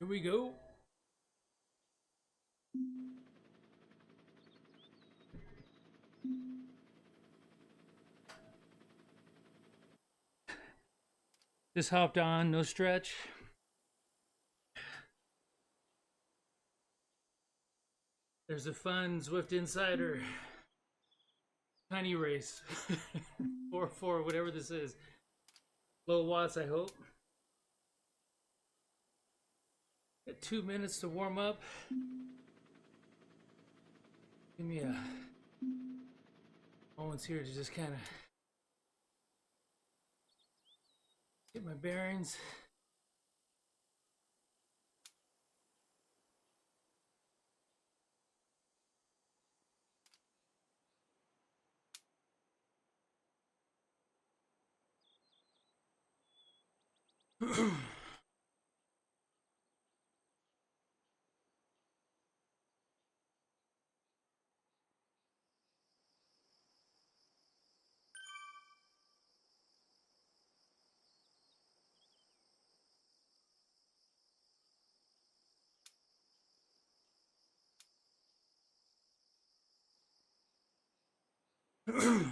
Here we go. Just hopped on, no stretch. There's a fun Zwift Insider tiny race. 4 whatever this is. Low watts, I hope. Got 2 minutes to warm up. Give me a moments here to just kind of get my bearings.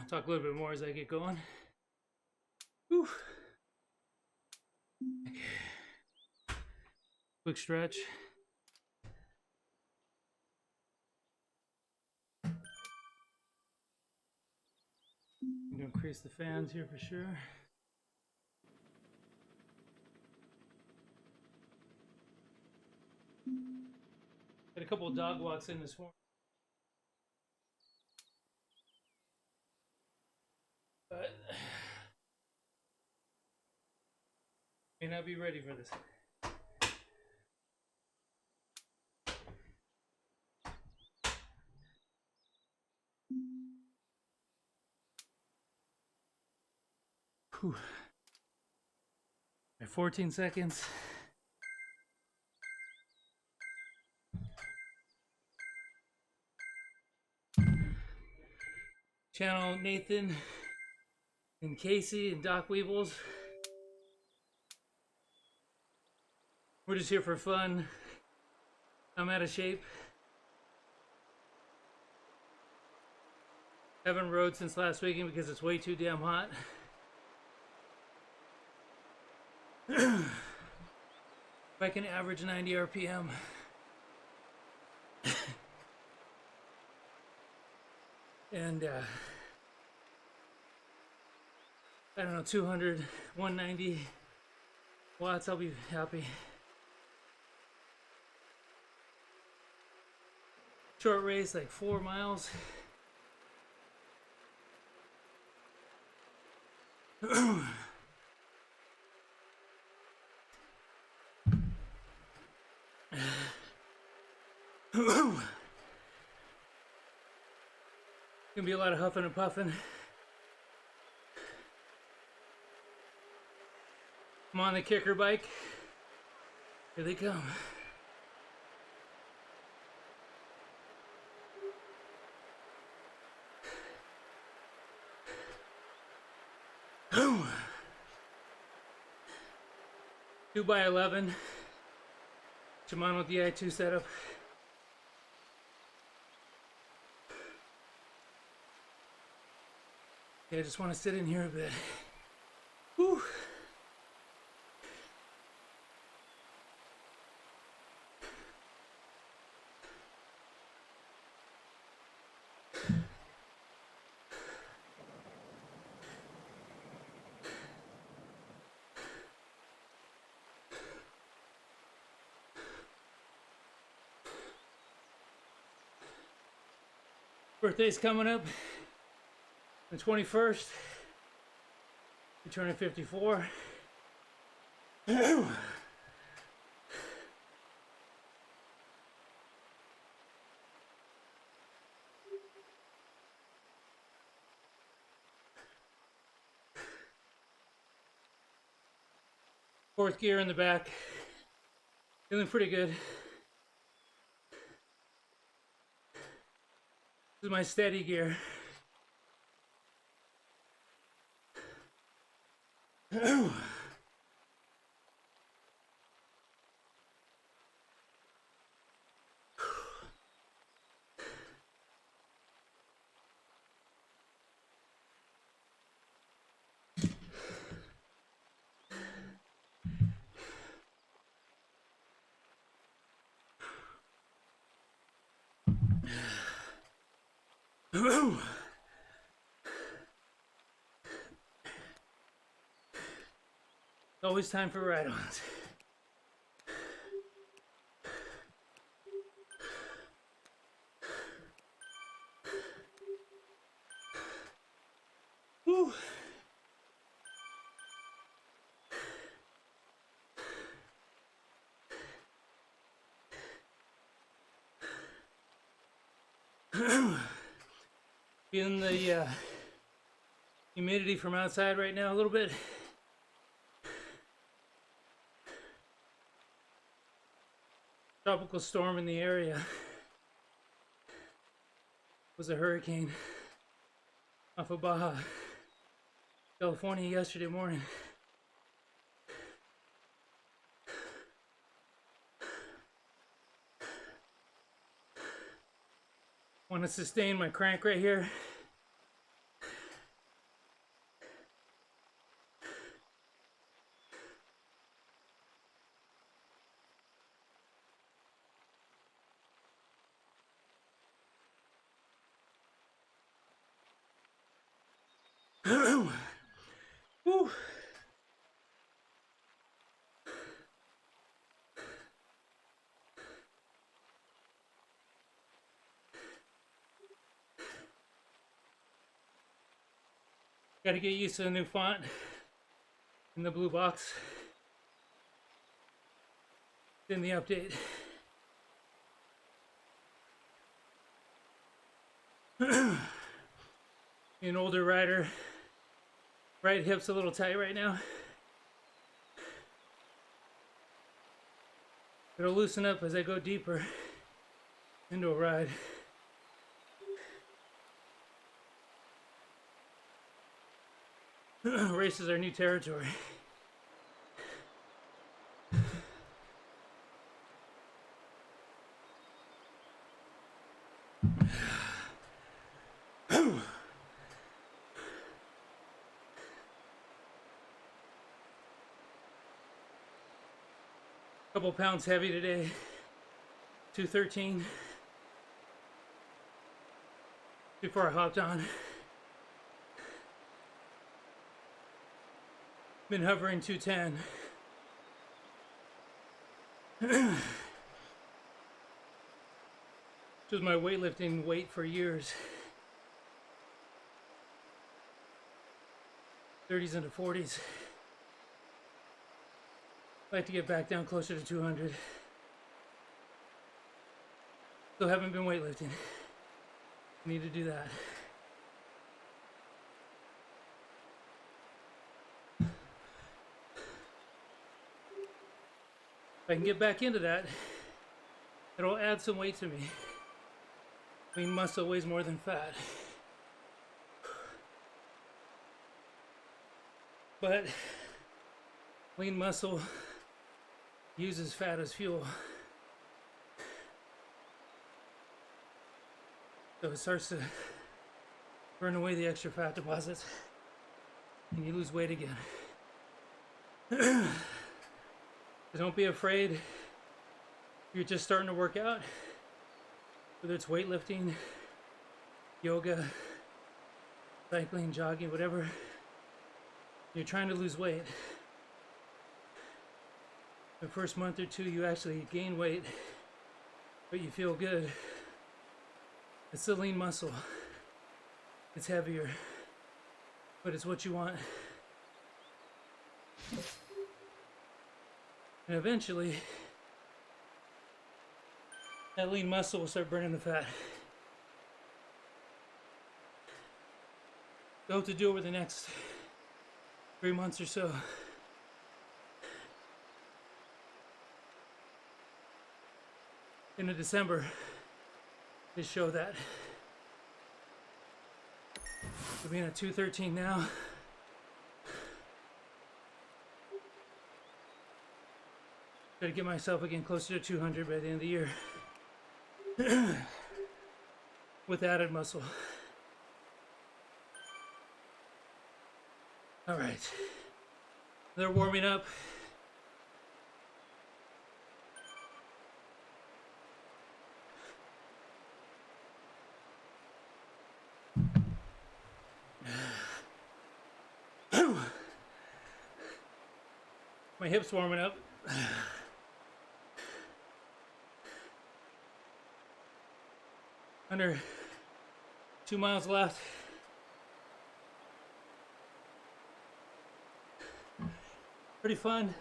Talk a little bit more as I get going. Whew. Okay. Quick stretch. I'm gonna increase the fans here for sure. Got a couple of dog walks in this morning. But may not be ready for this. Whew. 14 seconds. Channel Nathan and Casey and Doc Weebles. We're just here for fun. I'm out of shape. Haven't rode since last weekend because it's way too damn hot. If I can average 90 RPM. And I don't know, 200, 190 watts, I'll be happy. Short race, like 4 miles. Gonna be a lot of huffing and puffing. I'm on the kicker bike. Here they come. Two by 11 Shimano Di2 setup. Yeah, I just want to sit in here a bit. Whew. Birthday's coming up, the 21st. We're turning 54. Fourth gear in the back. Feeling pretty good. This is my steady gear. Always time for ride-ons. Whew. Feeling the humidity from outside right now a little bit. Tropical storm in the area was a hurricane off of Baja, California yesterday morning. Want to sustain my crank right here. Whew. Got to get used to the new font in the blue box. It's in the update. An older rider, right hip's a little tight right now. It'll loosen up as I go deeper into a ride. Races are new territory. Couple pounds heavy today, 213. Before I hopped on. Been hovering 210. Which was my weightlifting weight for years. 30s into 40s. I'd like to get back down closer to 200. Still haven't been weightlifting. Need to do that. If I can get back into that, it'll add some weight to me. Lean muscle weighs more than fat. But lean muscle uses fat as fuel. So it starts to burn away the extra fat deposits and you lose weight again. So don't be afraid. You're just starting to work out, whether it's weightlifting, yoga, cycling, jogging, whatever. You're trying to lose weight. The first month or two you actually gain weight, but you feel good. It's the lean muscle. It's heavier, but it's what you want. And eventually, that lean muscle will start burning the fat. You'll have to do over the next 3 months or so. Into December, to show that. So being at 213 now. Try to get myself again closer to 200 by the end of the year. With added muscle. All right. They're warming up. My hips warming up. Under 2 miles left. Pretty fun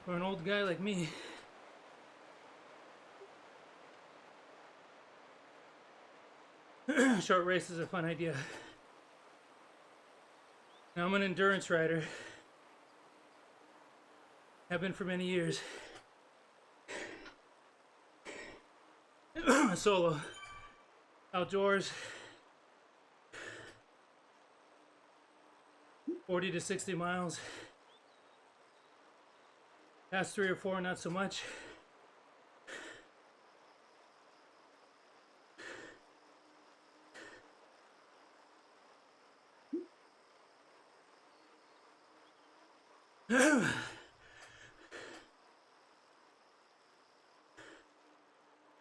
for an old guy like me. Short race is a fun idea. Now I'm an endurance rider. Have been for many years. Solo. Outdoors. 40 to 60 miles. Past 3 or 4, not so much.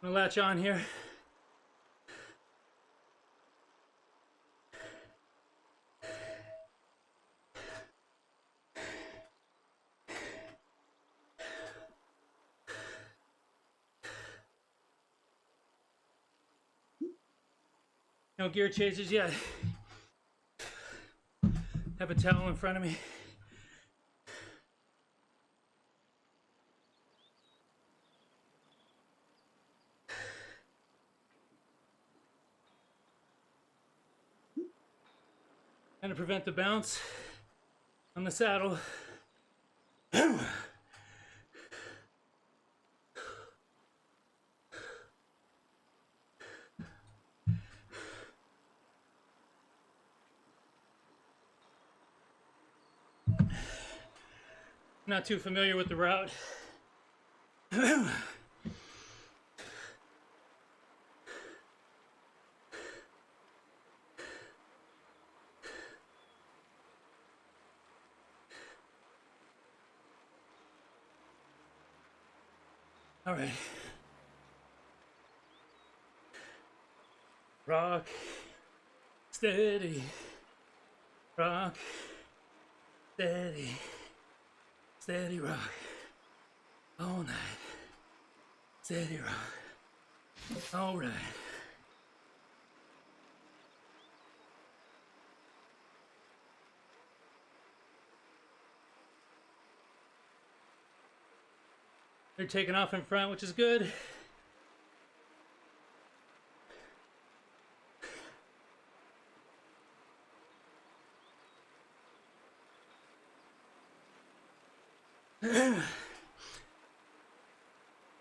I'm gonna latch on here. No gear changes yet. Have a towel in front of me. And to prevent the bounce on the saddle. Not too familiar with the route. All right. Rock, steady. Rock, steady. Steady rock. All night. Steady rock. All right. They're taking off in front, which is good.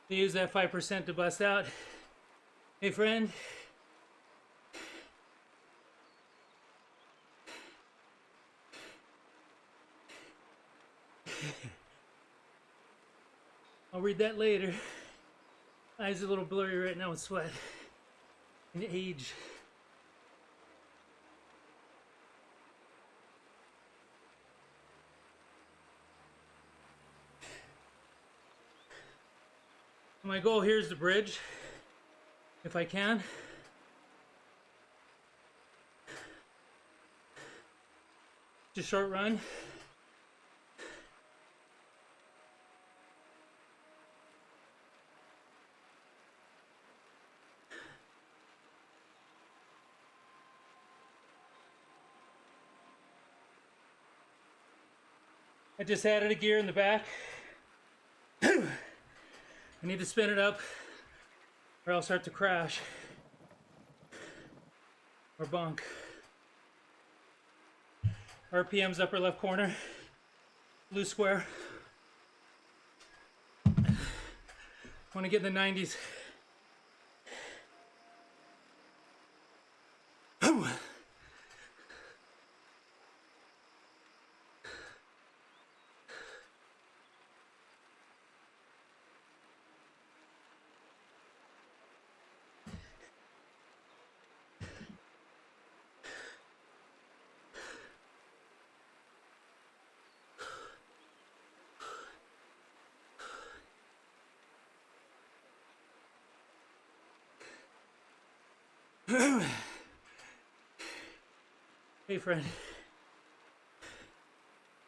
Use that 5% to bust out. Hey friend. I'll read that later. Eyes a little blurry right now with sweat and age. My goal here is the bridge, if I can. Just short run. I just added a gear in the back. I need to spin it up or I'll start to crash or bunk. RPM's upper left corner, blue square. Want to get in the 90s. Hey friend,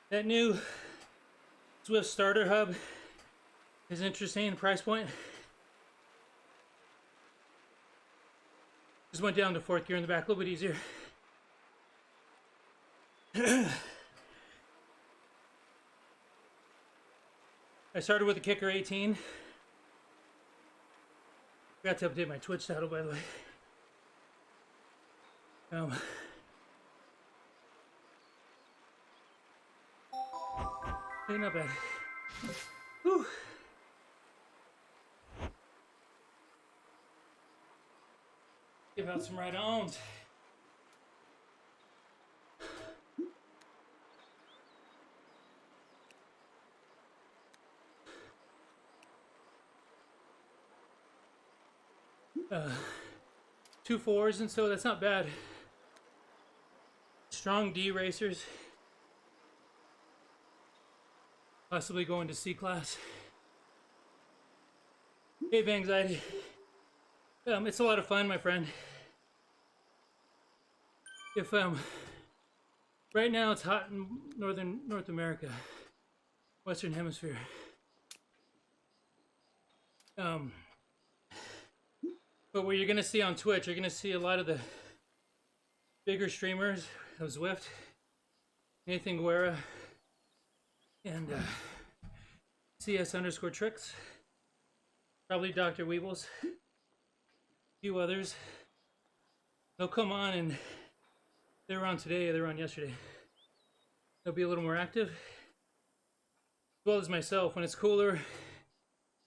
that new Zwift starter hub is interesting. Price point. Just went down to fourth gear in the back, a little bit easier. I started with the Kicker 18. Forgot to update my Twitch title, by the way. Hey, not bad. Whew. Give out some right-ons. Two fours, and so that's not bad. Strong D racers. Possibly going to C class. Hey, anxiety. It's a lot of fun, my friend. If right now it's hot in North America, Western Hemisphere. But what you're gonna see on Twitch, you're gonna see a lot of the bigger streamers of Zwift, Nathan Guerra, and CS_tricks, probably Dr. Weebles, a few others. They'll come on, and they were on today, they were on yesterday. They'll be a little more active, as well as myself. When it's cooler, a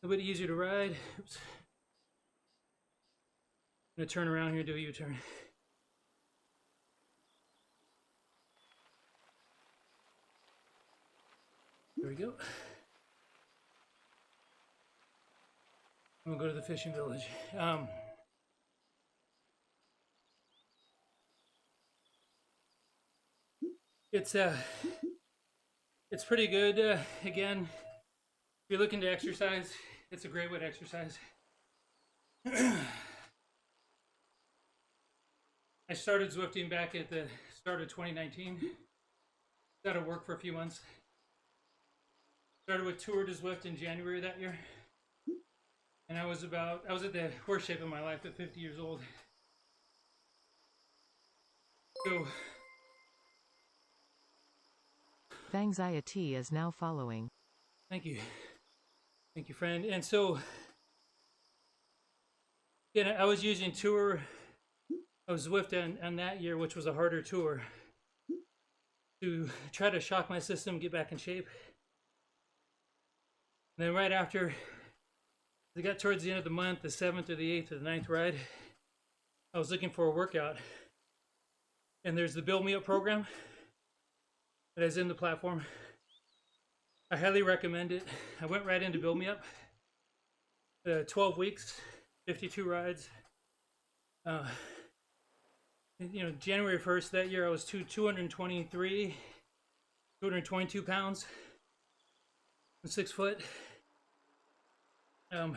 little bit easier to ride. Oops. I'm gonna turn around here and do a U-turn. There we go. We'll go to the fishing village. It's pretty good. Again, if you're looking to exercise, it's a great way to exercise. I started Zwifting back at the start of 2019. Got to work for a few months. Started with Tour de Zwift in January that year. And I was at the worst shape of my life at 50 years old. So Anxiety is now following. Thank you, friend. And so, I was using Tour of Zwift on that year, which was a harder tour, to try to shock my system, get back in shape. And then right after, I got towards the end of the month, the 7th or the 8th or the 9th ride, I was looking for a workout. And there's the Build Me Up program that is in the platform. I highly recommend it. I went right into Build Me Up. 12 weeks, 52 rides. January 1st that year, I was 222 pounds. I'm 6 foot. At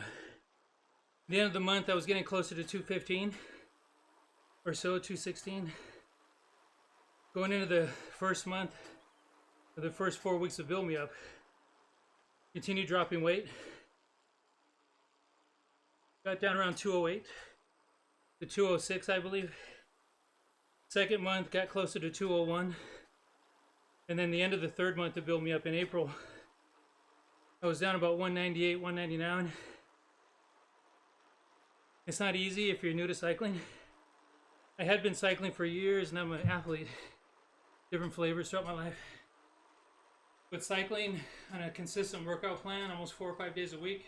the end of the month, I was getting closer to 215 or so, 216. Going into the first month, or the first 4 weeks of Build Me Up, continued dropping weight. Got down around 208 to 206, I believe. Second month, got closer to 201. And then the end of the third month of Build Me Up in April, I was down about 198, 199. It's not easy if you're new to cycling. I had been cycling for years and I'm an athlete. Different flavors throughout my life. But cycling on a consistent workout plan, almost 4 or 5 days a week,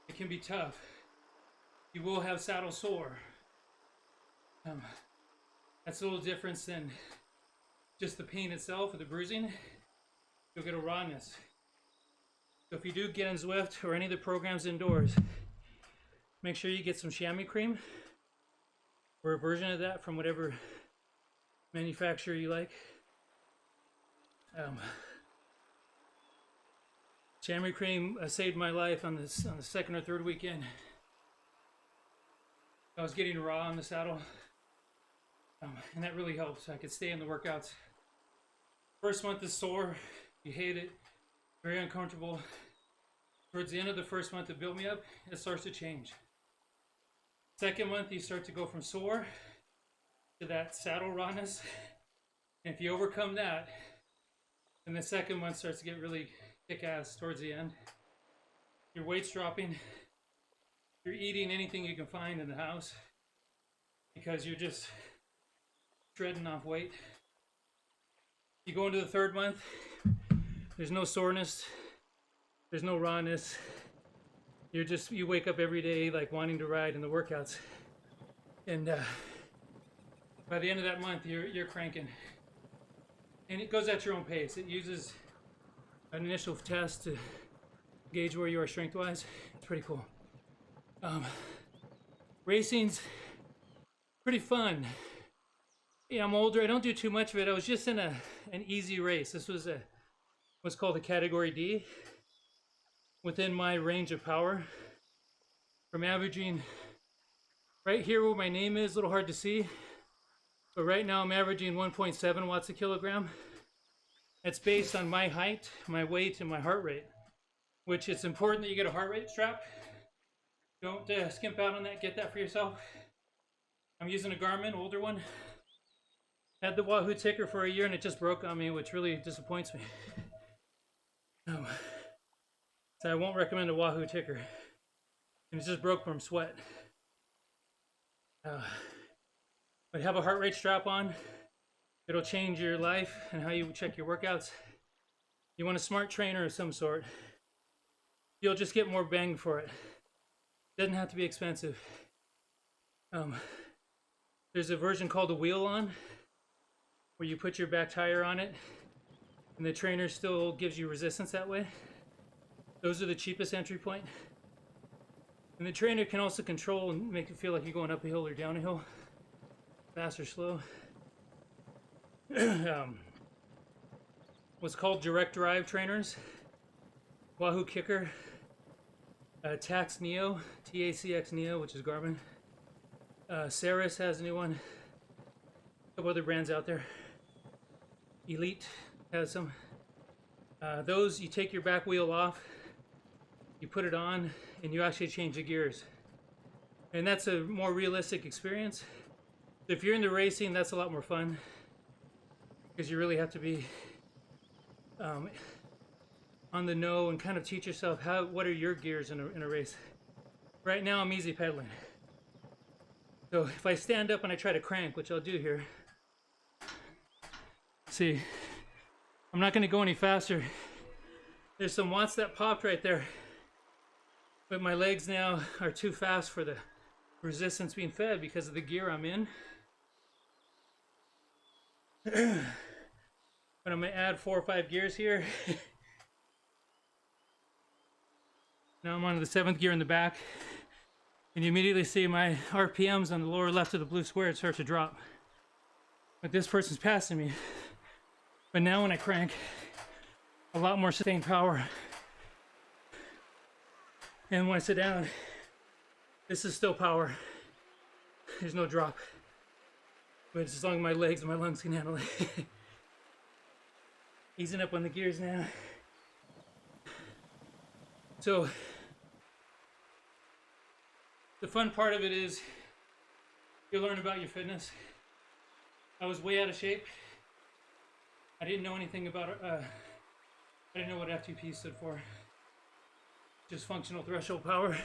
it can be tough. You will have saddle sore. That's a little different than just the pain itself or the bruising. You'll get a rawness. So if you do get in Zwift or any of the programs indoors, make sure you get some chamois cream or a version of that from whatever manufacturer you like. Chamois cream saved my life on the second or third weekend. I was getting raw on the saddle, and that really helped. I could stay in the workouts. First month is sore, you hate it. very uncomfortable. Towards the end of the first month to build me up, it starts to change. Second month, you start to go from sore to that saddle rawness. And if you overcome that, then the second month starts to get really kick-ass towards the end. Your weight's dropping. You're eating anything you can find in the house because you're just shredding off weight. You go into the third month, there's no soreness, there's no rawness. You wake up every day like wanting to ride in the workouts. And by the end of that month, you're cranking. And it goes at your own pace. It uses an initial test to gauge where you are strength-wise. It's pretty cool. Racing's pretty fun. Yeah, I'm older. I don't do too much of it. I was just in an easy race. This was what's called a Category D. Within my range of power. From averaging right here where my name is, a little hard to see. But right now I'm averaging 1.7 watts a kilogram. That's based on my height, my weight, and my heart rate. Which it's important that you get a heart rate strap. Don't skimp out on that. Get that for yourself. I'm using a Garmin, older one. Had the Wahoo ticker for a year and it just broke on me, which really disappoints me. So I won't recommend a Wahoo ticker. And it just broke from sweat. But have a heart rate strap on. It'll change your life and how you check your workouts. You want a smart trainer of some sort. You'll just get more bang for it. Doesn't have to be expensive. There's a version called a wheel on, where you put your back tire on it, and the trainer still gives you resistance that way. Those are the cheapest entry point. And the trainer can also control and make it feel like you're going up a hill or down a hill, fast or slow. What's called direct drive trainers. Wahoo Kicker. Tax Neo, TACX Neo, which is Garmin. Ceres has a new one. A couple other brands out there. Elite has some. Those, you take your back wheel off, you put it on, and you actually change the gears. And that's a more realistic experience. If you're into racing, that's a lot more fun. Because you really have to be on the know and kind of teach yourself what are your gears in a race. Right now I'm easy pedaling. So if I stand up and I try to crank, which I'll do here, see, I'm not going to go any faster. There's some watts that popped right there, but my legs now are too fast for the resistance being fed because of the gear I'm in. But I'm going to add 4 or 5 gears here. Now I'm on the 7th gear in the back, and you immediately see my RPMs on the lower left of the blue square start to drop. But this person's passing me. But now when I crank, a lot more sustained power. And when I sit down, this is still power. There's no drop. But as long as my legs and my lungs can handle it. Easing up on the gears now. So, the fun part of it is you learn about your fitness. I was way out of shape. I didn't know anything about I didn't know what FTP stood for. Just functional threshold power.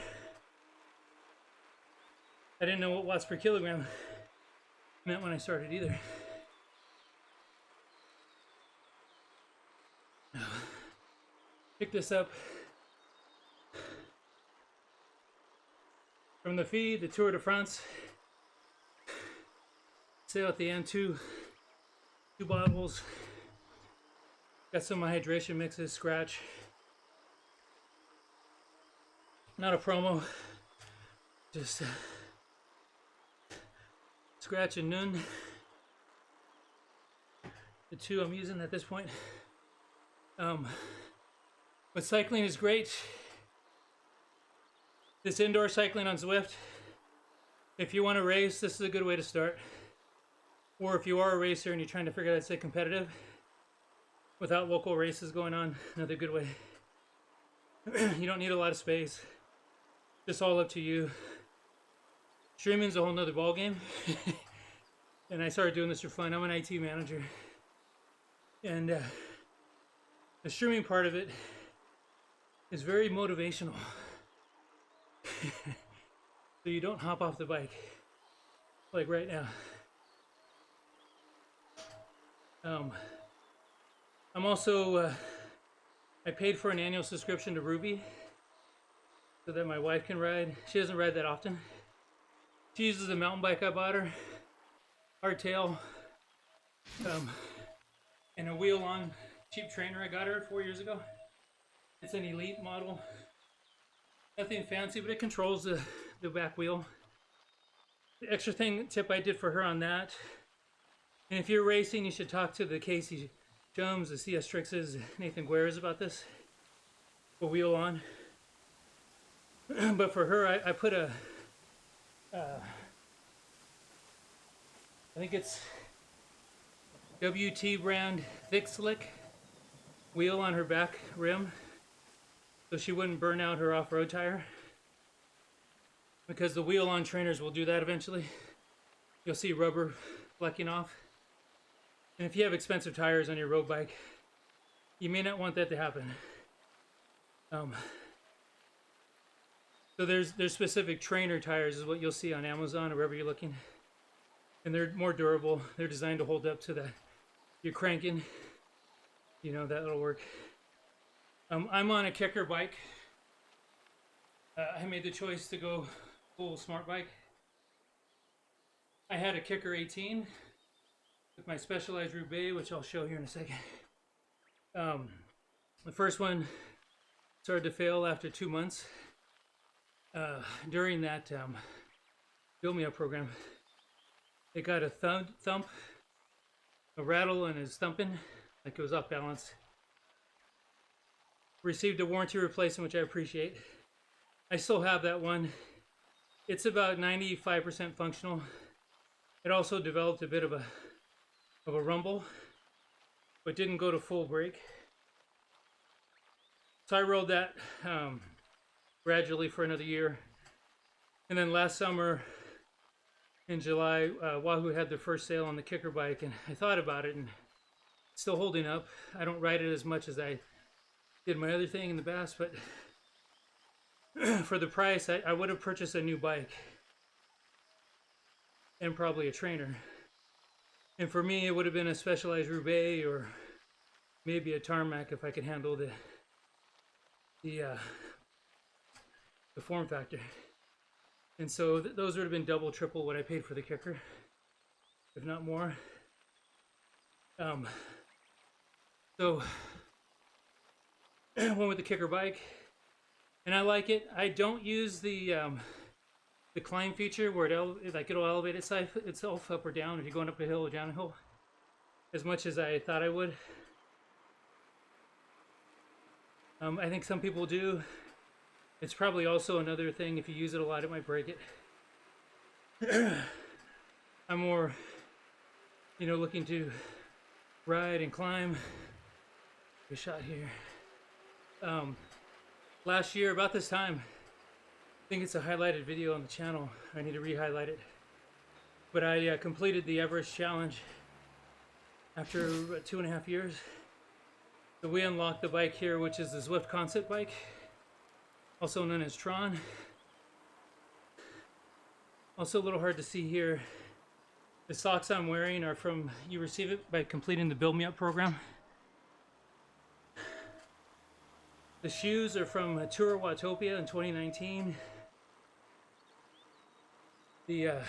I didn't know what watts per kilogram meant when I started either. Pick this up. From the feed, the Tour de France. Say at the end, two bottles. Got some of my hydration mixes, scratch. Not a promo, just scratch and Nun. The two I'm using at this point. But cycling is great. This indoor cycling on Zwift, if you want to race, this is a good way to start. Or if you are a racer and you're trying to figure out how to stay competitive, without local races going on. Another good way. You don't need a lot of space. Just all up to you. Streaming's a whole nother ballgame. And I started doing this for fun. I'm an IT manager. And the streaming part of it is very motivational. So you don't hop off the bike. Like right now. I'm also, I paid for an annual subscription to Ruby so that my wife can ride. She doesn't ride that often. She uses a mountain bike I bought her, hardtail, and a wheel-on cheap trainer I got her 4 years ago. It's an elite model. Nothing fancy, but it controls the back wheel. The extra tip I did for her on that, and if you're racing, you should talk to the Casey Jones, the CS Strixes, Nathan Guerres about this. A wheel on. But for her, I put a, I think it's WT brand Thick Slick wheel on her back rim, so she wouldn't burn out her off-road tire. Because the wheel-on trainers will do that eventually. You'll see rubber flecking off. And if you have expensive tires on your road bike, you may not want that to happen. So there's specific trainer tires is what you'll see on Amazon or wherever you're looking. And they're more durable. They're designed to hold up to you're cranking. You know, that'll work. I'm on a kicker bike. I made the choice to go full smart bike. I had a kicker 18 with my Specialized Roubaix, which I'll show here in a second. The first one started to fail after 2 months. During that Build Me Up program, it got a thump, a rattle, and is thumping, like it was off balance. Received a warranty replacement, which I appreciate. I still have that one. It's about 95% functional. It also developed a bit of a rumble, but didn't go to full brake. So I rode that gradually for another year. And then last summer in July, Wahoo had their first sale on the kicker bike, and I thought about it, and it's still holding up. I don't ride it as much as I did my other thing in the past, but for the price, I would have purchased a new bike and probably a trainer. And for me, it would have been a Specialized Roubaix or maybe a Tarmac if I could handle the form factor. And so those would have been double, triple what I paid for the kicker, if not more. So went with the kicker bike, and I like it. I don't use the climb feature where it'll elevate itself up or down if you're going up a hill or down a hill, as much as I thought I would. I think some people do. It's probably also another thing, if you use it a lot, it might break it. I'm more, looking to ride and climb. Good shot here. Last year, about this time, I think it's a highlighted video on the channel. I need to re-highlight it. But I completed the Everest Challenge after 2.5 years. So we unlocked the bike here, which is the Zwift concept bike, also known as Tron. Also a little hard to see here. The socks I'm wearing are from, you receive it by completing the Build Me Up program. The shoes are from Tour Watopia in 2019. The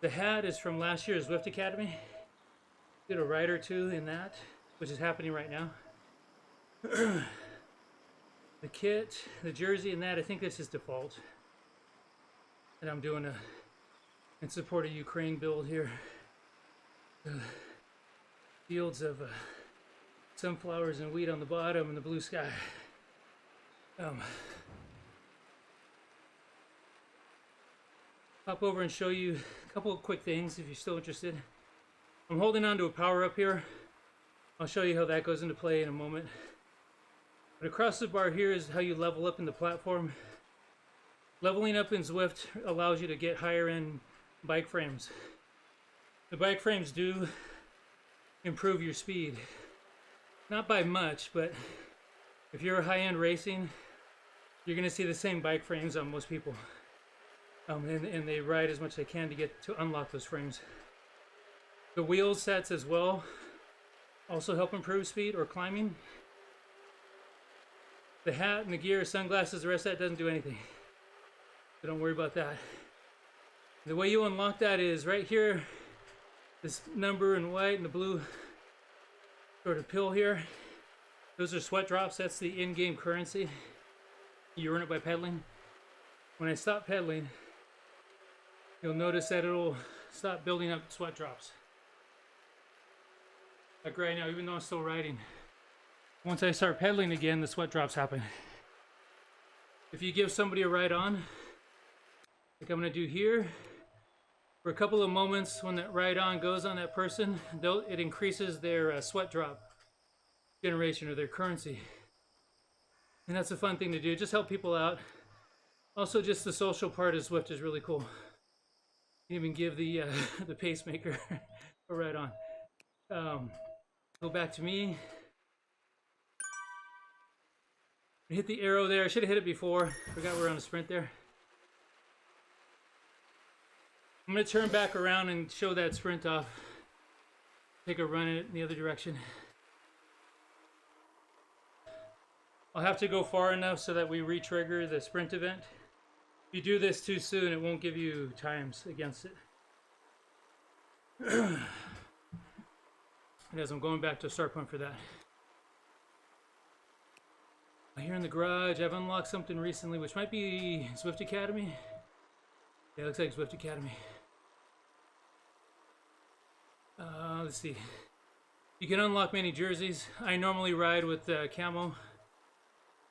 hat is from last year's Zwift Academy. Did a ride or two in that, which is happening right now. The kit, the jersey, and that, I think this is default. And I'm doing in support of Ukraine build here. The fields of sunflowers and wheat on the bottom and the blue sky. Hop over and show you a couple of quick things if you're still interested. I'm holding on to a power up here. I'll show you how that goes into play in a moment. But across the bar here is how you level up in the platform. Leveling up in Zwift allows you to get higher end bike frames. The bike frames do improve your speed. Not by much, but if you're high-end racing, you're going to see the same bike frames on most people. And they ride as much as they can to unlock those frames. The wheel sets as well also help improve speed or climbing. The hat and the gear, sunglasses, the rest of that doesn't do anything. So don't worry about that. The way you unlock that is right here, this number in white and the blue sort of pill here. Those are sweat drops. That's the in-game currency. You earn it by pedaling. When I stop pedaling, you'll notice that it'll stop building up sweat drops. Like right now, even though I'm still riding. Once I start pedaling again, the sweat drops happen. If you give somebody a ride on, like I'm gonna do here, for a couple of moments when that ride on goes on that person, it increases their sweat drop generation or their currency. And that's a fun thing to do, just help people out. Also, just the social part of Zwift is really cool. You even give the pacemaker a ride on. Go back to me. Hit the arrow there. I should have hit it before. Forgot we're on a sprint there. I'm going to turn back around and show that sprint off. Take a run in the other direction. I'll have to go far enough so that we re-trigger the sprint event. If you do this too soon, it won't give you times against it. As I'm going back to a start point for that. Here in the garage, I've unlocked something recently, which might be Zwift Academy. Yeah, it looks like Zwift Academy. Let's see. You can unlock many jerseys. I normally ride with camo,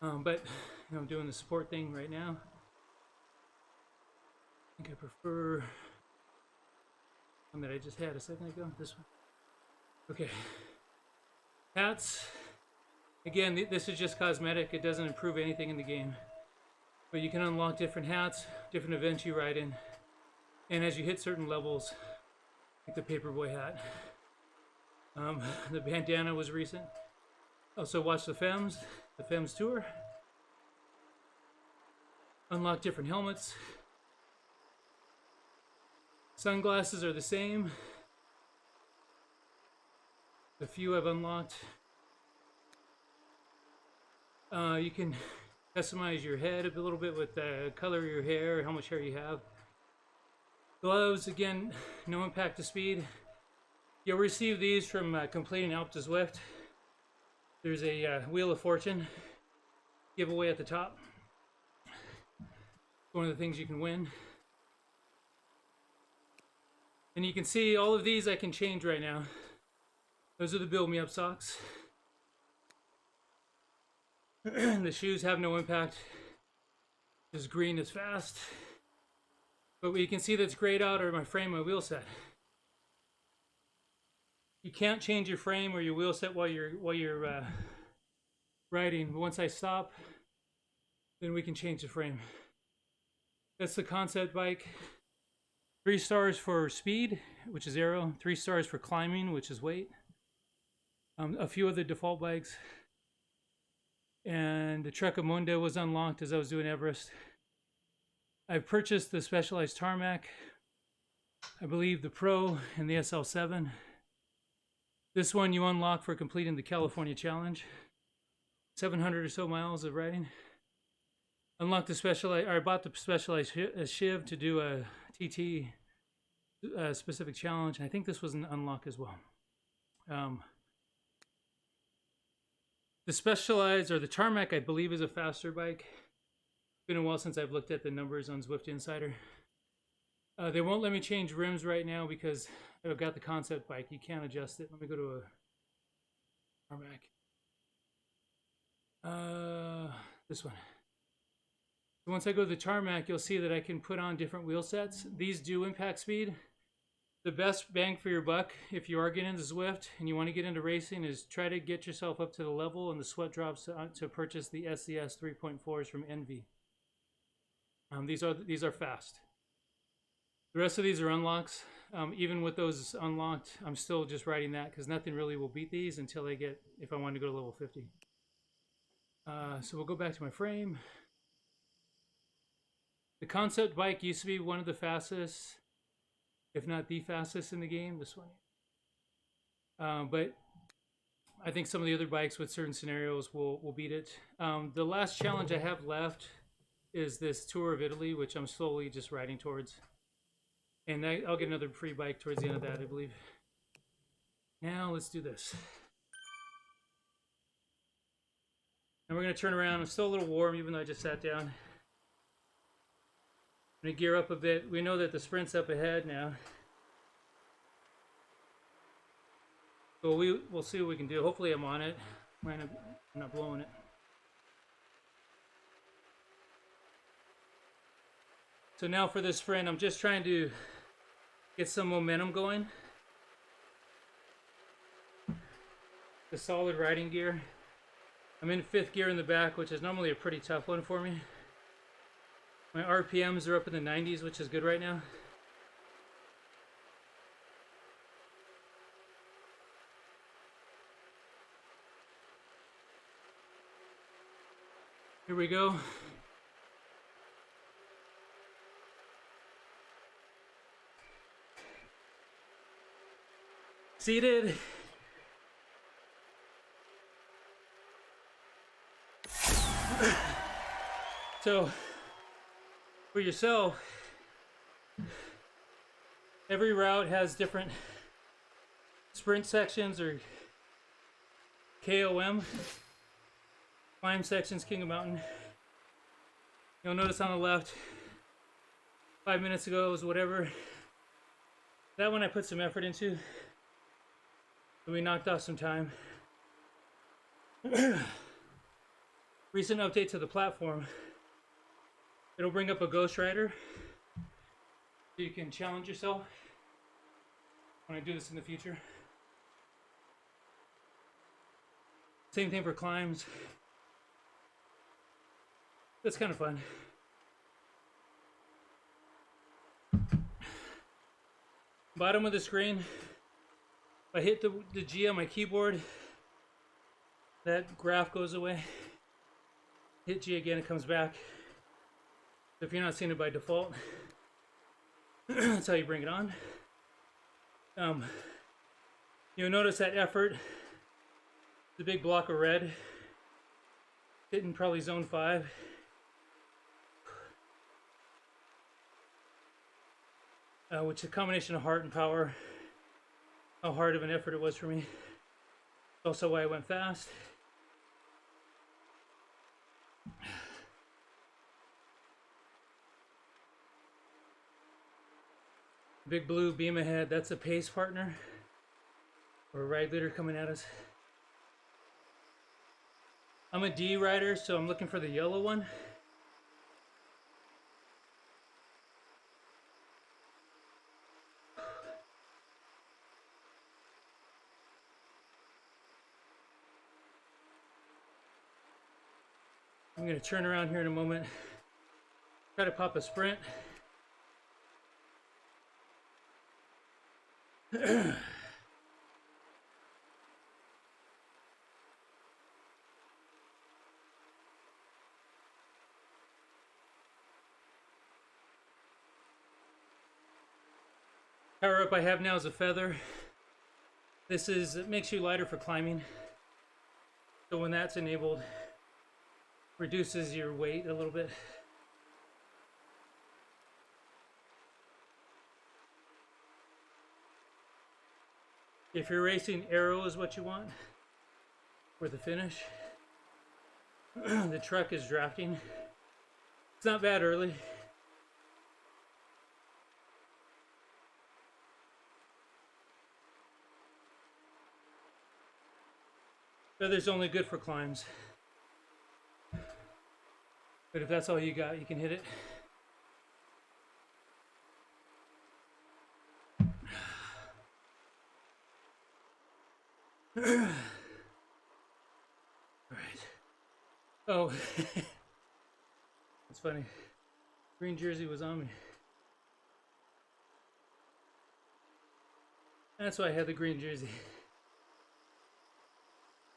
but I'm doing the sport thing right now. I think I prefer one that I just had a second ago. This one. Okay. Hats. Again, this is just cosmetic. It doesn't improve anything in the game. But you can unlock different hats, different events you ride in. And as you hit certain levels, like the Paperboy hat. The bandana was recent. Also watch the Femmes tour. Unlock different helmets. Sunglasses are the same. The few I've unlocked. You can customize your head a little bit with the color of your hair, how much hair you have. Gloves, again, no impact to speed. You'll receive these from completing Alp to Zwift. There's a Wheel of Fortune giveaway at the top. One of the things you can win. And you can see all of these I can change right now. Those are the Build Me Up socks. The shoes have no impact. This green is fast. But what you can see that's grayed out are my frame, my wheel set. You can't change your frame or your wheel set while you're riding. But once I stop, then we can change the frame. That's the concept bike. 3 stars for speed, which is aero. 3 stars for climbing, which is weight. A few other default bikes. And the Trecamundo was unlocked as I was doing Everest. I've purchased the Specialized Tarmac. I believe the Pro and the SL7. This one you unlock for completing the California Challenge. 700 or so miles of riding. Unlocked the Specialized, or I bought the Specialized Shiv to do a TT specific challenge. I think this was an unlock as well. The Specialized, or the Tarmac, I believe is a faster bike. It's been a while since I've looked at the numbers on Zwift Insider. They won't let me change rims right now because I've got the concept bike. You can't adjust it. Let me go to a Tarmac. This one. Once I go to the Tarmac, you'll see that I can put on different wheel sets. These do impact speed. the best bang for your buck, if you are getting into Zwift and you want to get into racing, is try to get yourself up to the level and the sweat drops to purchase the SES 3.4s from Envy. These are fast. The rest of these are unlocks. Even with those unlocked, I'm still just riding that because nothing really will beat these until I get, if I want to go to level 50. So we'll go back to my frame. The concept bike used to be one of the fastest, if not the fastest in the game, this one. But I think some of the other bikes with certain scenarios will beat it. The last challenge I have left is this tour of Italy, which I'm slowly just riding towards. And I'll get another free bike towards the end of that, I believe. Now let's do this. And we're going to turn around. I'm still a little warm, even though I just sat down. I'm going to gear up a bit. We know that the sprint's up ahead now. So we'll see what we can do. Hopefully I'm on it. I'm not blowing it. So now for this sprint, I'm just trying to get some momentum going. The solid riding gear. I'm in 5th gear in the back, which is normally a pretty tough one for me. My RPMs are up in the 90s, which is good right now. Here we go. Seated. So, for yourself, every route has different sprint sections or KOM, climb sections, King of Mountain. You'll notice on the left, 5 minutes ago it was whatever. That one I put some effort into. So we knocked off some time. Recent update to the platform. It'll bring up a Ghost Rider. So you can challenge yourself when I do this in the future. Same thing for climbs. That's kind of fun. Bottom of the screen. If I hit the G on my keyboard, that graph goes away. Hit G again, it comes back. If you're not seeing it by default, that's how you bring it on. You'll notice that effort, the big block of red, hitting probably zone 5. Which is a combination of heart and power. How hard of an effort it was for me. Also why I went fast. Big blue beam ahead, that's a pace partner or a ride leader coming at us. I'm a D rider, so I'm looking for the yellow one. I'm going to turn around here in a moment, try to pop a sprint. Power up I have now is a feather. It makes you lighter for climbing. So when that's enabled, reduces your weight a little bit. If you're racing, arrow is what you want for the finish. The truck is drafting. It's not bad early. Feather's only good for climbs. But if that's all you got, you can hit it. Alright. Oh, it's funny. Green jersey was on me. That's why I had the green jersey.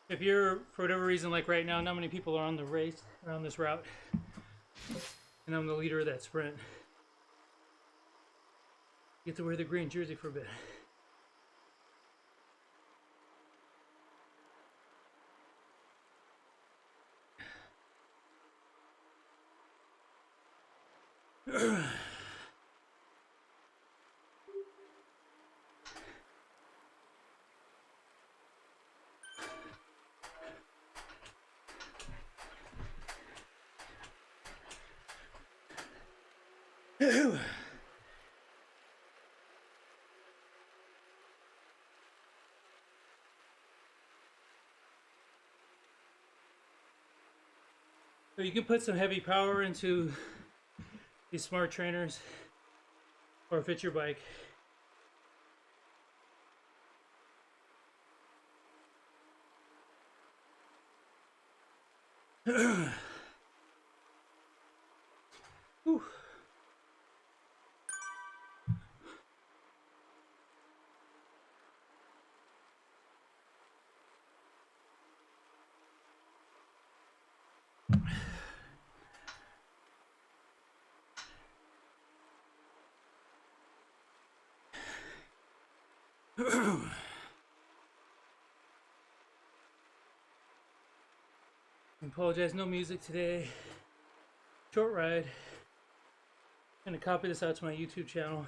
If you're, for whatever reason, like right now, not many people are on the race, or on this route, and I'm the leader of that sprint, you get to wear the green jersey for a bit. So you can put some heavy power into these smart trainers, or if it's your bike. Whew. I apologize, no music today. Short ride. I'm gonna copy this out to my YouTube channel.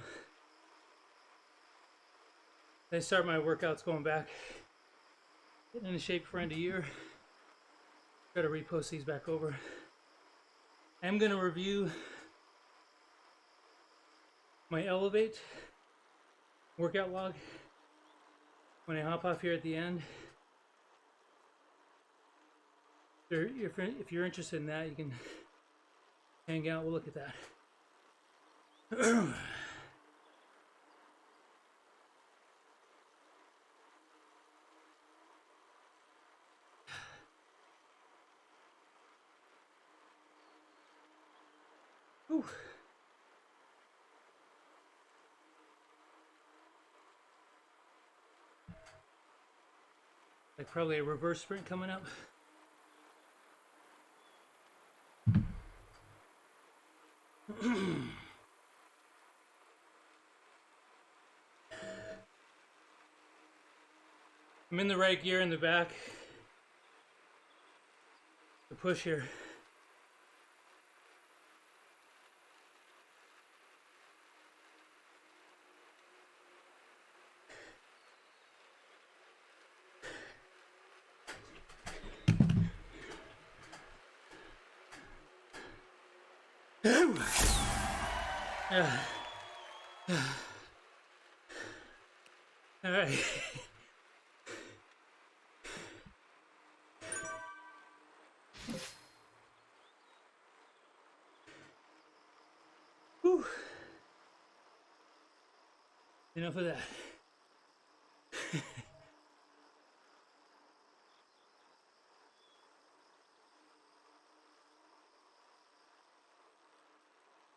I start my workouts going back, getting into shape for end of year. Try to repost these back over. I'm gonna review my Elevate workout log when I hop off here at the end. If you're interested in that, you can hang out. We'll look at that. Whew. Like probably a reverse sprint coming up. I'm in the right gear in the back. The push here. All right. Whew. Enough of that.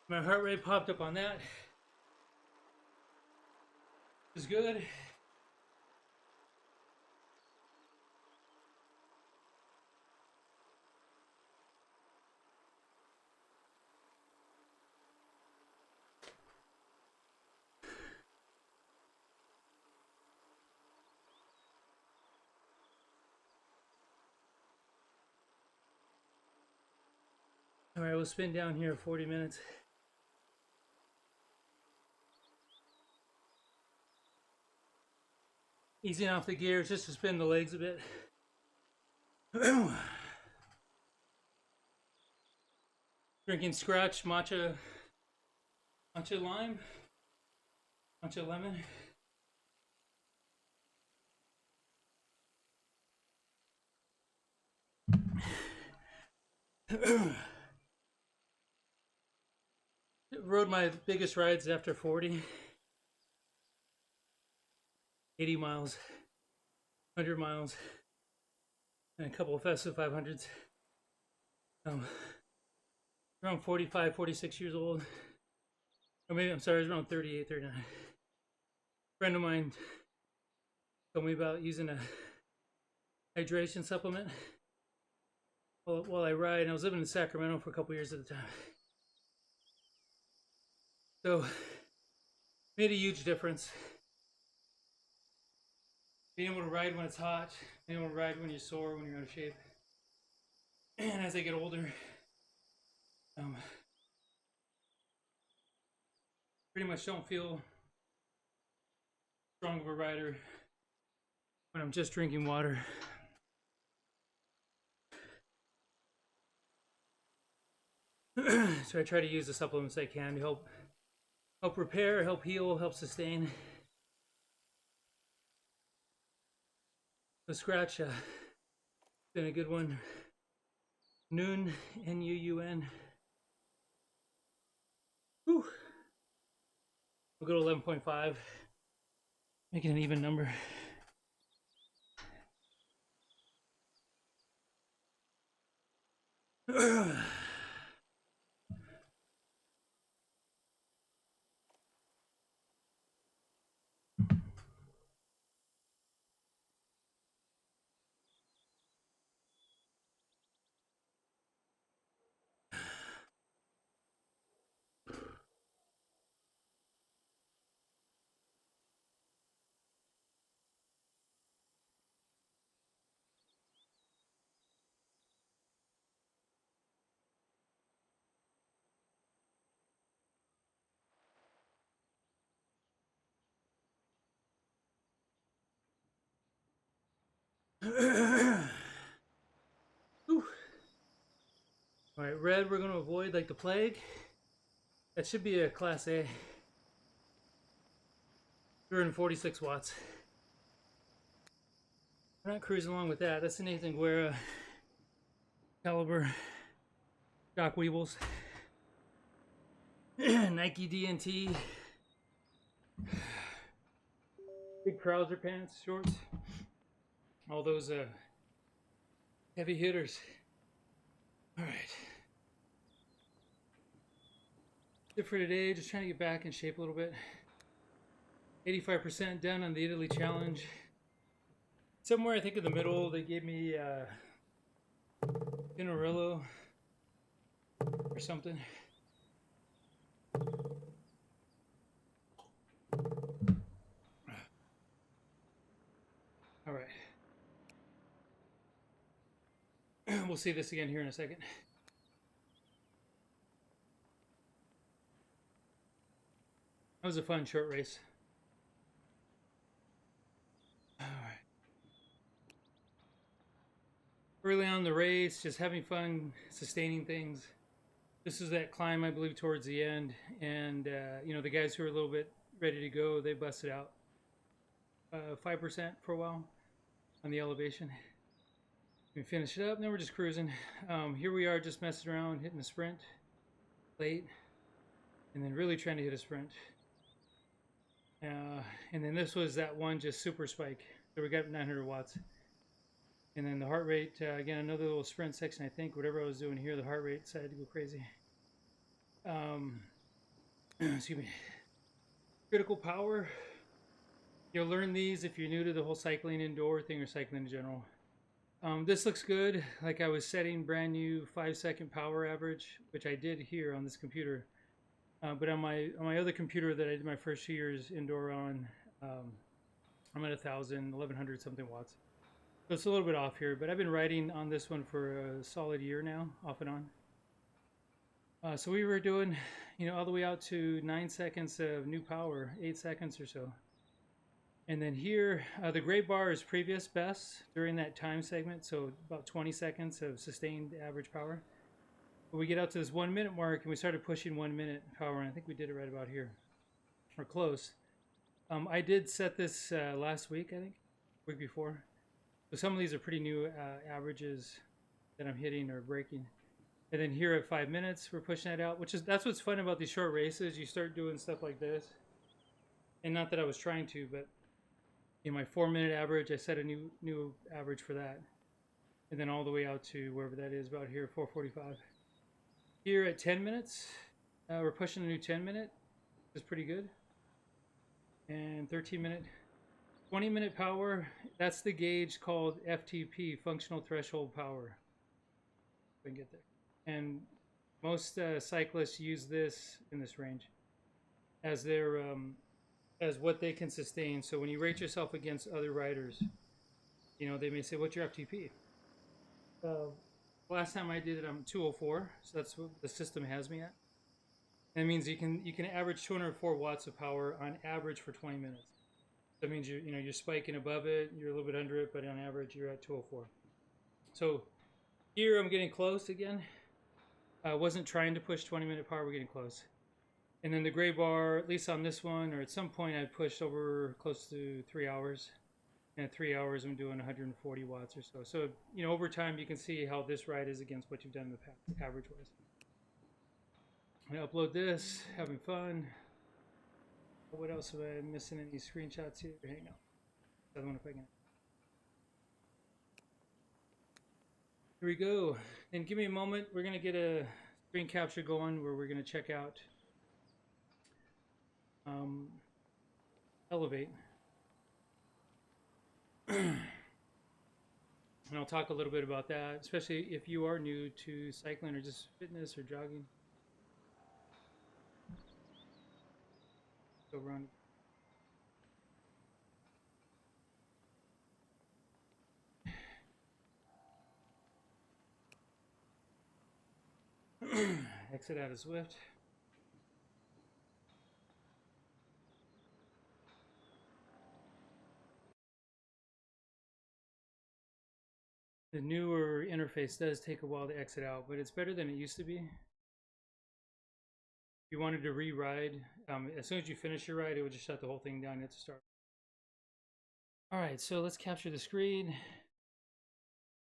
My heart rate popped up on that. It's good. All right, we'll spin down here 40 minutes. Easing off the gears just to spin the legs a bit. Drinking scratch matcha lime, matcha lemon. Rode my biggest rides after 40. 80 miles. 100 miles, and a couple of Festive 500s. Around 45, 46 years old. Or maybe, I'm sorry, I was around 38, 39. A friend of mine told me about using a hydration supplement while I ride. And I was living in Sacramento for a couple years at the time. So, made a huge difference. Being able to ride when it's hot, being able to ride when you're sore, when you're out of shape. And as I get older, pretty much don't feel strong of a rider when I'm just drinking water. So I try to use the supplements I can to help repair, help heal, help sustain. The scratch been a good one. Noon, N-U-U-N. Whew. We'll go to 11.5. Make it an even number. Alright, red we're going to avoid like the plague. That should be a Class A. 246 watts. We're not cruising along with that. That's the Nathan Guerra caliber Doc Weebles. Nike DNT. Big trouser pants, shorts. All those heavy hitters. Alright. Tip for today, just trying to get back in shape a little bit. 85% done on the Italy challenge. Somewhere I think in the middle they gave me Pinarillo or something. Alright. We'll see this again here in a second. That was a fun short race. Alright. Early on in the race, just having fun, sustaining things. This is that climb, I believe, towards the end. And, you know, the guys who are a little bit ready to go, they busted out 5% for a while on the elevation. We finish it up, and then we're just cruising. Here we are just messing around, hitting the sprint late, and then really trying to hit a sprint. And then this was that one just super spike. So we got 900 watts. And then the heart rate, again, another little sprint section, I think. Whatever I was doing here, the heart rate decided to go crazy. Excuse me. Critical power. You'll learn these if you're new to the whole cycling indoor thing or cycling in general. This looks good. Like I was setting brand new 5-second power average, which I did here on this computer. But on my other computer that I did my first 2 years indoor on, I'm at 1100 something watts. So it's a little bit off here, but I've been riding on this one for a solid year now, off and on. So we were doing, you know, all the way out to 9 seconds of new power, 8 seconds or so. And then here, the gray bar is previous best during that time segment, so about 20 seconds of sustained average power. But we get out to this 1 minute mark, and we started pushing 1 minute power, and I think we did it right about here, or close. I did set this last week, I think, week before. So some of these are pretty new averages that I'm hitting or breaking. And then here at 5 minutes, we're pushing that out, that's what's fun about these short races. You start doing stuff like this. And not that I was trying to, but In my 4-minute average, I set a new average for that, and then all the way out to wherever that is, about here, 4:45. Here at 10 minutes, we're pushing a new 10-minute. Is pretty good. And 13-minute, 20-minute power. That's the gauge called FTP, functional threshold power. If I can get there. And most cyclists use this in this range as their as what they can sustain. So when you rate yourself against other riders, you know, they may say, "What's your FTP?" Last time I did it, I'm 204, so that's what the system has me at. That means you can average 204 watts of power on average for 20 minutes. That means you're spiking above it, you're a little bit under it, but on average you're at 204. So here I'm getting close again. I wasn't trying to push 20-minute power, we're getting close. And then the gray bar, at least on this one, or at some point I pushed over close to 3 hours. And at 3 hours I'm doing 140 watts or so. So, you know, over time you can see how this ride is against what you've done in the past, average-wise. I'm gonna upload this, having fun. What else am I missing? Any screenshots here? Hang on. Another one if I can. Here we go. And give me a moment. We're gonna get a screen capture going where we're gonna check out Elevate. And I'll talk a little bit about that, especially if you are new to cycling or just fitness or jogging. Go run. Exit out of Zwift. The newer interface does take a while to exit out, but it's better than it used to be. If you wanted to re-ride, as soon as you finish your ride, it would just shut the whole thing down. You have to start. All right, so let's capture the screen.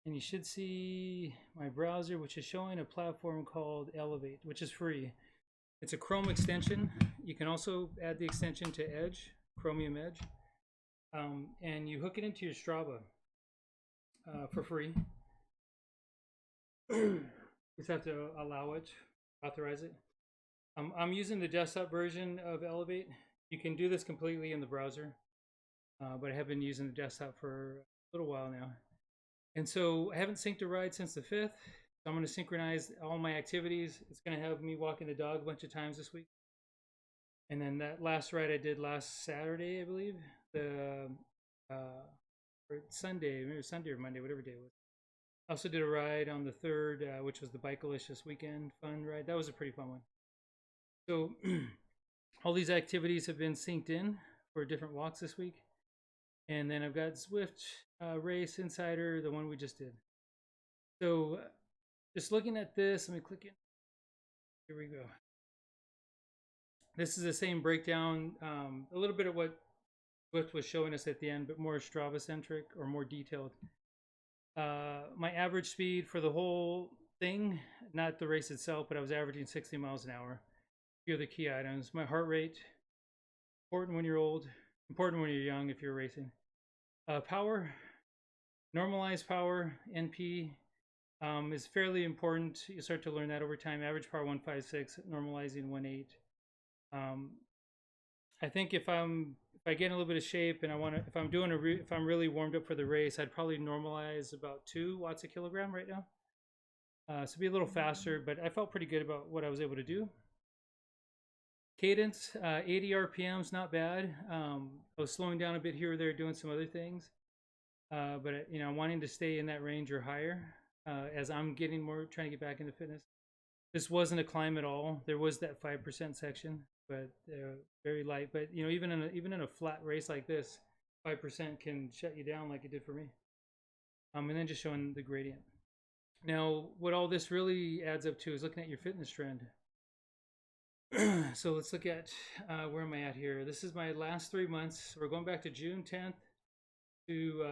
And you should see my browser, which is showing a platform called Elevate, which is free. It's a Chrome extension. You can also add the extension to Edge, Chromium Edge. And you hook it into your Strava for free. You just have to allow it, authorize it. I'm using the desktop version of Elevate. You can do this completely in the browser, but I have been using the desktop for a little while now. And so I haven't synced a ride since the 5th. So I'm going to synchronize all my activities. It's going to have me walking the dog a bunch of times this week. And then that last ride I did last Saturday, I believe, or Sunday, maybe Sunday or Monday, whatever day it was. I also did a ride on the 3rd, which was the Bikealicious weekend fun ride. That was a pretty fun one. So all these activities have been synced in for different walks this week. And then I've got Zwift Race Insider, the one we just did. So just looking at this, let me click in. Here we go. This is the same breakdown, a little bit of what Zwift was showing us at the end, but more Strava-centric or more detailed. My average speed for the whole thing, not the race itself, but I was averaging 60 miles an hour. Here are the key items. My heart rate, important when you're old, important when you're young if you're racing. Power, normalized power, NP, is fairly important. You start to learn that over time. Average power 156, normalizing 1.8. I think if I get in a little bit of shape and if I'm really warmed up for the race, I'd probably normalize about 2 watts a kilogram right now. So be a little faster, but I felt pretty good about what I was able to do. Cadence, 80 RPMs, not bad. I was slowing down a bit here or there, doing some other things. But you know, I'm wanting to stay in that range or higher as I'm getting more, trying to get back into fitness. This wasn't a climb at all. There was that 5% section, but very light. But you know, even in a flat race like this, 5% can shut you down like it did for me. And then just showing the gradient. Now, what all this really adds up to is looking at your fitness trend. So let's look at where am I at here. This is my last 3 months. We're going back to June 10th to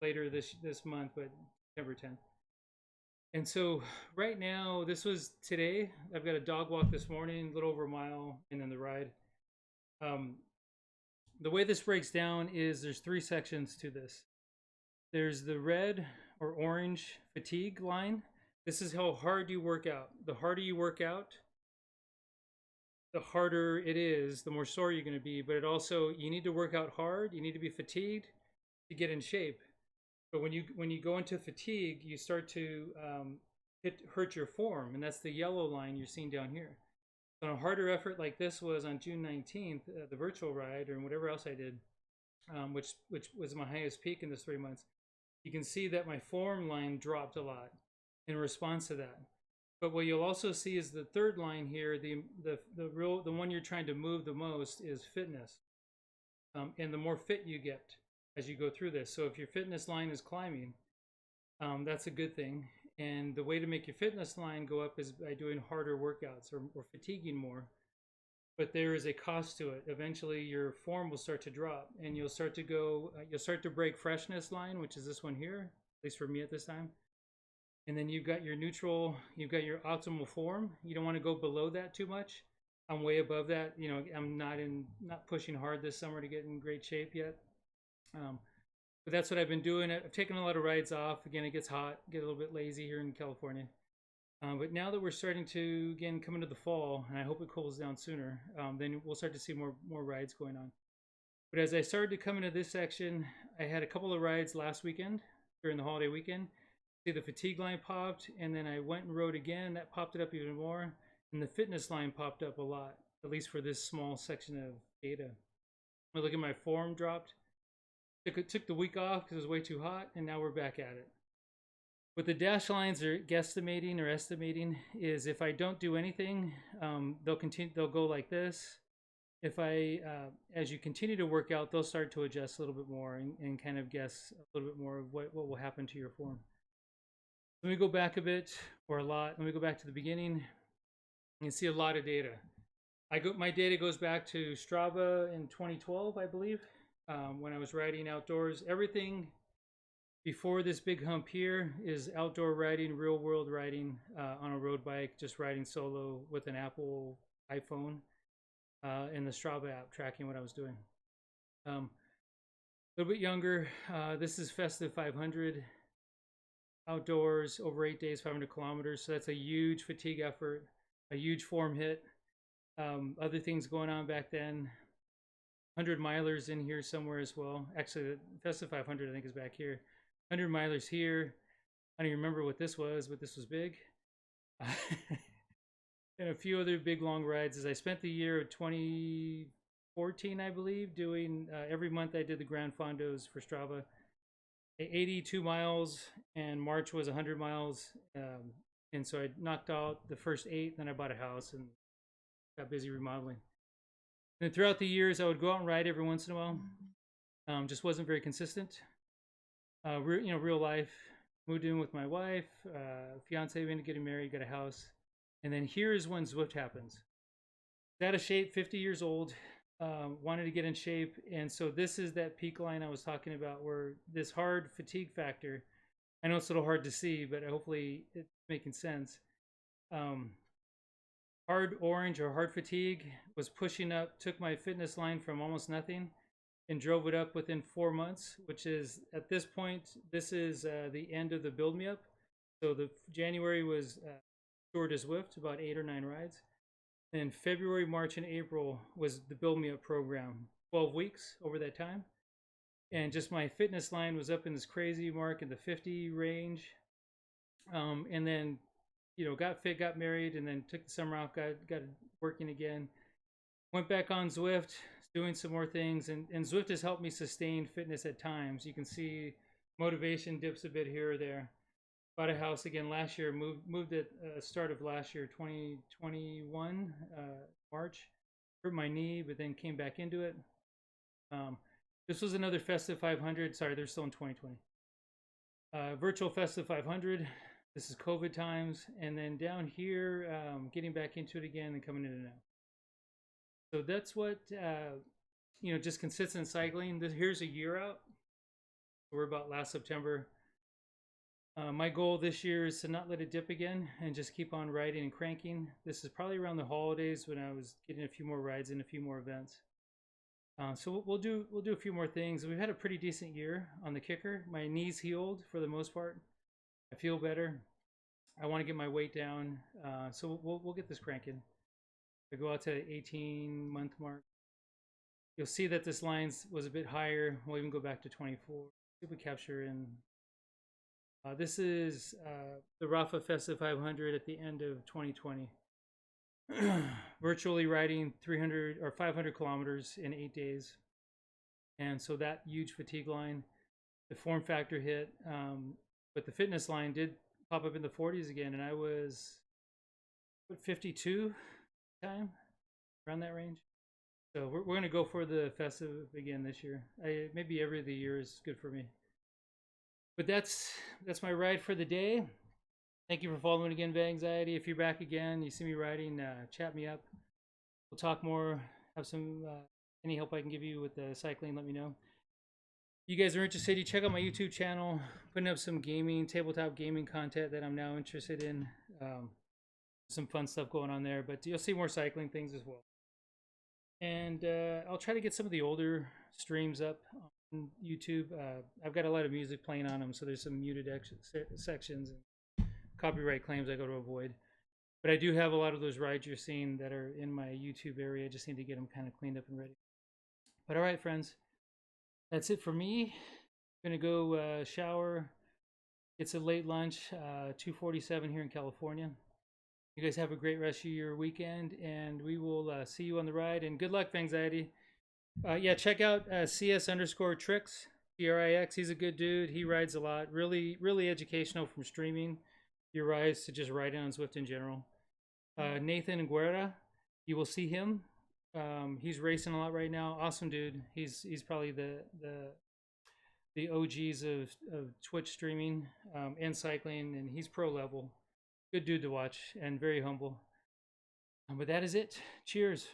later this month, but September 10th. And so right now, this was today. I've got a dog walk this morning, a little over a mile, and then the ride. The the way this breaks down is there's 3 sections to this. There's the red or orange fatigue line. This is how hard you work out. The harder you work out, the harder it is, the more sore you're going to be. But it also, you need to work out hard. You need to be fatigued to get in shape. But when you go into fatigue, you start to hurt your form, and that's the yellow line you're seeing down here. So a harder effort like this was on June 19th, the virtual ride, or whatever else I did, which was my highest peak in this 3 months. You can see that my form line dropped a lot in response to that. But what you'll also see is the third line here, the one you're trying to move the most is fitness, and the more fit you get as you go through this. So if your fitness line is climbing, that's a good thing. And the way to make your fitness line go up is by doing harder workouts or fatiguing more. But there is a cost to it. Eventually your form will start to drop, and you'll start to break freshness line, which is this one here, at least for me at this time. And then you've got your neutral, you've got your optimal form. You don't want to go below that too much. I'm way above that. You know, I'm not pushing hard this summer to get in great shape yet. But that's what I've been doing. I've taken a lot of rides off. Again, it gets hot, get a little bit lazy here in California. But now that we're starting to, again, come into the fall, and I hope it cools down sooner, then we'll start to see more rides going on. But as I started to come into this section, I had a couple of rides last weekend, during the holiday weekend. See, the fatigue line popped, and then I went and rode again. That popped it up even more. And the fitness line popped up a lot, at least for this small section of data. I look at my form dropped. Took the week off because it was way too hot, and now we're back at it. What the dash lines are guesstimating or estimating is if I don't do anything, they'll go like this. If as you continue to work out, they'll start to adjust a little bit more and kind of guess a little bit more of what will happen to your form. Let me go back a bit, or a lot. Let me go back to the beginning. You can see a lot of data. My data goes back to Strava in 2012, I believe, when I was riding outdoors. Everything before this big hump here is outdoor riding, real world riding on a road bike, just riding solo with an Apple iPhone and the Strava app tracking what I was doing. A little bit younger, this is Festive 500. Outdoors, over 8 days, 500 kilometers. So that's a huge fatigue effort, a huge form hit. Other things going on back then. 100 milers in here somewhere as well. Actually, the Festive 500 I think is back here. 100 milers here. I don't even remember what this was, but this was big. And a few other big long rides. As I spent the year of 2014, I believe, doing every month I did the Grand Fondos for Strava. 82 miles, and March was 100 miles. And so I knocked out the first 8, then I bought a house and got busy remodeling. And throughout the years, I would go out and ride every once in a while. Just wasn't very consistent. Real life. Moved in with my wife, fiance, we ended up getting married, got a house. And then here is when Zwift happens. Out of shape, 50 years old, wanted to get in shape. And so this is that peak line I was talking about, where this hard fatigue factor, I know it's a little hard to see, but hopefully it's making sense. Hard orange or hard fatigue was pushing up, took my fitness line from almost nothing and drove it up within 4 months, which is, at this point, this is the end of the Build Me Up. So the January was Tour de Zwift, about 8 or 9 rides. And February, March, and April was the Build Me Up program, 12 weeks over that time. And just my fitness line was up in this crazy mark in the 50 range. And then, got fit, got married, and then took the summer off, got working again. Went back on Zwift, doing some more things, and Zwift has helped me sustain fitness at times. You can see motivation dips a bit here or there. Bought a house again last year, moved at start of last year, 2021, March. Hurt my knee, but then came back into it. This was another Festive 500. Sorry, they're still in 2020. Virtual Festive 500. This is COVID times. And then down here, getting back into it again and coming in and out. So that's what, just consistent cycling. Here's a year out. We're about last September. My goal this year is to not let it dip again and just keep on riding and cranking. This is probably around the holidays when I was getting a few more rides and a few more events. So we'll do a few more things. We've had a pretty decent year on the kicker. My knees healed for the most part. I feel better. I want to get my weight down. So we'll get this cranking. I go out to 18-month mark. You'll see that this line was a bit higher. We'll even go back to 24. See if we capture in. This is the Rafa Festive 500 at the end of 2020. Virtually riding 300 or 500 kilometers in 8 days. And so that huge fatigue line, the form factor hit, but the fitness line did pop up in the 40s again, and I was 52 time, around that range. So we're going to go for the Festive again this year. Maybe every other year is good for me. But that's my ride for the day. Thank you for following again, Anxiety. If you're back again, you see me riding, chat me up. We'll talk more. Have some any help I can give you with the cycling, let me know. If you guys are interested, you check out my YouTube channel. Putting up some gaming, tabletop gaming content that I'm now interested in. Some fun stuff going on there, but you'll see more cycling things as well. And I'll try to get some of the older streams up on YouTube. I've got a lot of music playing on them, so there's some muted sections and copyright claims I got to avoid. But I do have a lot of those rides you're seeing that are in my YouTube area. I just need to get them kind of cleaned up and ready. But all right, friends, that's it for me. I'm gonna go shower. It's a late lunch, 2:47 here in California. You guys have a great rest of your weekend, and we will see you on the ride. And good luck, Anxiety. Yeah, check out CS_Trix, TRIX. He's a good dude. He rides a lot. Really, really educational from streaming your rides to just riding on Zwift in general. Nathan Guerra, you will see him. He's racing a lot right now. Awesome dude. He's probably the OGs of Twitch streaming and cycling, and he's pro level. Good dude to watch and very humble. But that is it. Cheers.